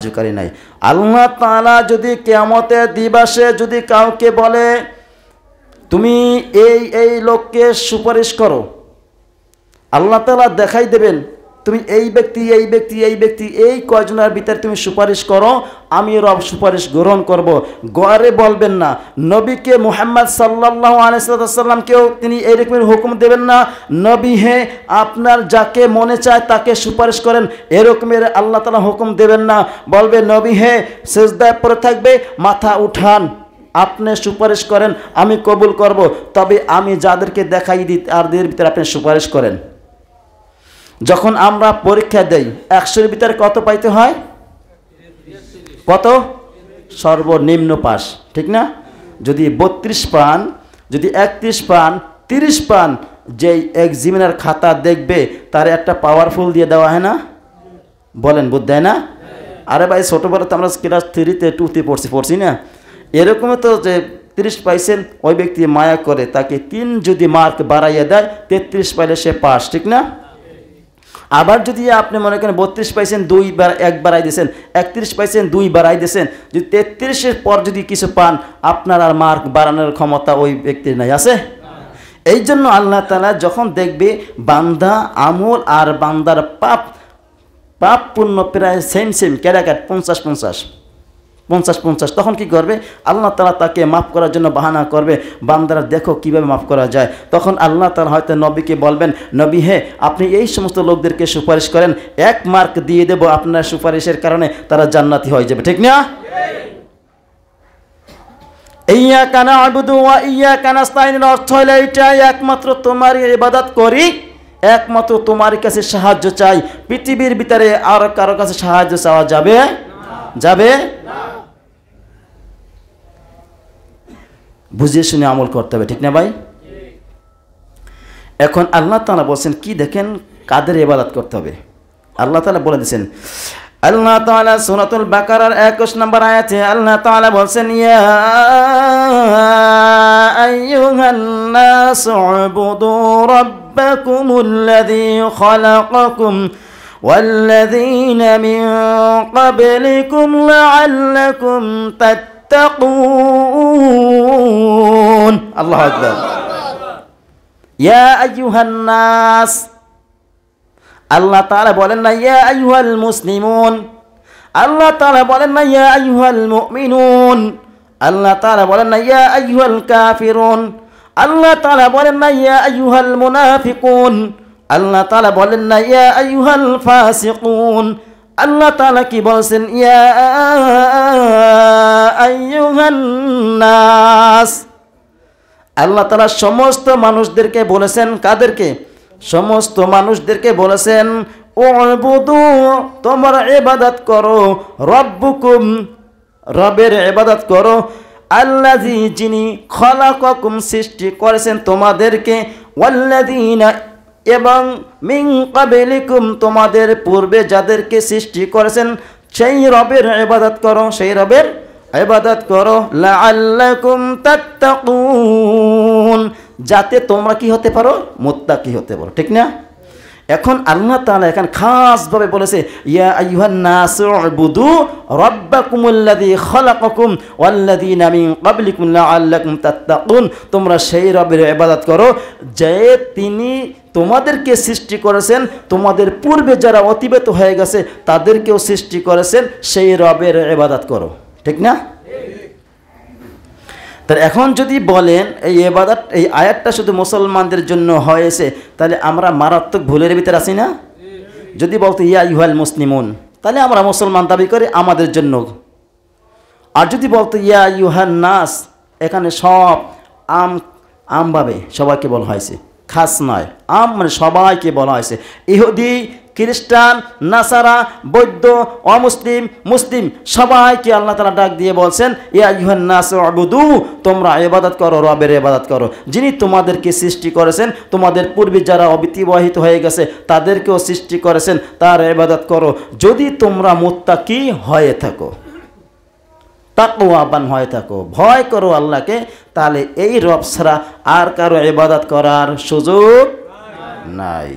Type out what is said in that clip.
কারি নাই। আল্লাহ তাআলা যদি কিয়ামতের দিবসে যদি কাউকে বলে তুমি এই লোককে সুপারিশ করো, আল্লাহ তাআলা দেখাই দেবেন তুমি এই ব্যক্তি এই কয়জনের ভিতরে তুমি সুপারিশ করো, আমি রব সুপারিশ গ্রহণ করব। গড়ে বলবেন না, নবীকে মুহাম্মদ সাল্লাল্লাহু আলাইহি ওয়াসাল্লামকেও তিনি এই রকমের হুকুম দেবেন না, নবী হে আপনার যাকে মনে চায় তাকে সুপারিশ করেন, এরকমের আল্লাহ তাআলা হুকুম দেবেন না। বলবে নবী হে সিজদায় পড়ে থাকবে, মাথা উঠান, আপনি সুপারিশ করেন, আমি কবুল করব, তবে আমি যাদেরকে দেখাই দিই তাদের ভিতরে আপনি সুপারিশ করেন। যখন আমরা পরীক্ষা দেই 100-এর ভিতরে কত পাইতে হয়? কত? সর্বনিম্ন পাস, ঠিক না? যদি 32 পান, যদি 31 পান, 30 পান, যেই এক্সামিনার খাতা দেখবে তার একটা পাওয়ারফুল দিয়ে দেওয়া হয় না? বলেন বুঝ দেয় না? আরে ভাই ছোটোবেলা তো আমরা ক্লাস 3-তে 2-তে পড়ছি না? এরকম তো যে 30 পাইছেন ওই ব্যক্তি মায়া করে তাকে 3 যদি মার্ক বাড়াইয়া দেয় 33 পাইলে সে পাস, ঠিক না? আবার যদি আপনি মনে করেন 32 পাইছেন 1 বাড়াই দিয়েছেন, 31 পাইছেন 2 বাড়াই দিয়েছেন, যদি 33-এর পর যদি কিছু পান আপনার আর মার্ক বাড়ানোর ক্ষমতা ওই ব্যক্তির নাই, আছে? এই জন্য আল্লাহ তাআলা যখন দেখবে বান্দা আমল আর বান্দার পাপ পুণ্য প্রায় সেম ক্যারাকাট 50-50, তখন কি করবে? আল্লাহ তাআলা তাকে মাফ করার জন্য বাহানা করবে, বান্দারা দেখো কিভাবে মাফ করা যায়। তখন আল্লাহ তাআলা হয়তো নবীকে বলবেন, নবী হে আপনি এই সমস্ত লোকদেরকে সুপারিশ করেন, 1 মার্ক দিয়ে দেব আপনার সুপারিশের কারণে, তারা জান্নাতি হয়ে যাবে, ঠিক না? ইয়্যাকা না'বুদু ওয়া ইয়্যাকা নাস্তাঈনের অর্থ হলো এইটাই, একমাত্র তোমারই ইবাদত করি, একমাত্র তোমার কাছে সাহায্য চাই, পৃথিবীর ভিতরে আর কারো কাছে সাহায্য চাওয়া যাবে না। বুঝিয়ে শুনে আমল করতে হবে, ঠিক না ভাই? এখন আল্লাহ তাআলা বলছেন কি দেখেন কাদের ইবাদত করতে হবে। আল্লাহ তাআলা বলে দিয়েছেন, আল্লাহ তাআলা সূরাতুল বাকারার 21 নম্বর আয়াতে আল্লাহ তাআলা বলছেন, ইয়া আইয়ুহান নাসু উবুদু রাব্বাকুমুল্লাযী খালাকাকুম والذين من قبلكم لعلكم تتقون الله أكبر يا أيها الناس الله تعالى بولنا يا أيها المسلمون الله تعالى بولنا يا أيها المؤمنون الله تعالى بولنا يا أيها الكافرون الله تعالى بولنا يا أيها المنافقون আল্লাহ তাআলা বলেন না ইয়া আইয়ুহাল ফাসিকুন, আল্লাহ তাআলা কি বলছেন ইয়া আইয়ুহান নাস। আল্লাহ তাআলা সমস্ত মানুষদেরকে বলেছেন, কাদেরকে? সমস্ত মানুষদেরকে বলেছেন উবুদু তোমরা ইবাদত করো, রব্বুকুম রবের ইবাদত করো, আল্লাযী যিনি খালাকাকুম সৃষ্টি করেছেন তোমাদেরকে, ওয়াল্লাযীনা এবং মিন ক্বাবলিকুম তোমাদের পূর্বে যাদেরকে সৃষ্টি করেছেন সেই রবের ইবাদত করো, সেই রবের ইবাদত করো, লাআল্লাকুম তাত্তাকুন যাতে তোমরা কি হতে পারো? মুত্তাকি হতে পারো, ঠিক না? এখন আল্লাহ তাআলা এখানে খাসভাবে বলেছে ইয়া আইয়ুহান নাসু উবুদু রাব্বাকুমুল্লাযী খালাকাকুম ওয়াল্লাযীনা মিন ক্বাবলিকুম লাআল্লাকুম তাত্তাকুন, তোমরা সেই রবের ইবাদত করো যে তিনি তোমাদেরকে সৃষ্টি করেছেন, তোমাদের পূর্বে যারা অতিবাহিত হয়ে গেছে তাদেরকেও সৃষ্টি করেছেন, সেই রবের ইবাদত করো, ঠিক না? তাহলে এখন যদি বলেন এই ইবাদত এই আয়াতটা শুধু মুসলমানদের জন্য হয়েছে, তাহলে আমরা মারাত্মক ভুলের ভিতরে আছি না? যদি বলতো ইয়া আইয়ুহাল মুসলিমুন, তাহলে আমরা মুসলমান দাবি করি আমাদের জন্য। আর যদি বলতো ইয়া আইয়ুহান নাস, এখানে সব আমভাবে সবাইকে বলা হয়েছে, খাস নয়, মানে সবাইকে বলা হয়েছে। ইহুদি, খ্রিস্টান, নাসারা, বৌদ্ধ, অমুসলিম, মুসলিম সবাইকে আল্লাহ তাআলা ডাক দিয়ে বলছেন ইয়া আইয়ুহান নাসু উবুদু তোমরা ইবাদত করো, রবের ইবাদত করো যিনি তোমাদেরকে সৃষ্টি করেছেন, তোমাদের পূর্বে যারা অতিবাহিত হয়ে গেছে তাদেরকেও সৃষ্টি করেছেন, তার ইবাদত করো যদি তোমরা মুত্তাকি হয়ে থাকো, তাকওয়াবান হয়ে থাকো, ভয় করো আল্লাহকে, তাহলে এই রব ছাড়া আর কারো ইবাদত করার সুযোগ নাই।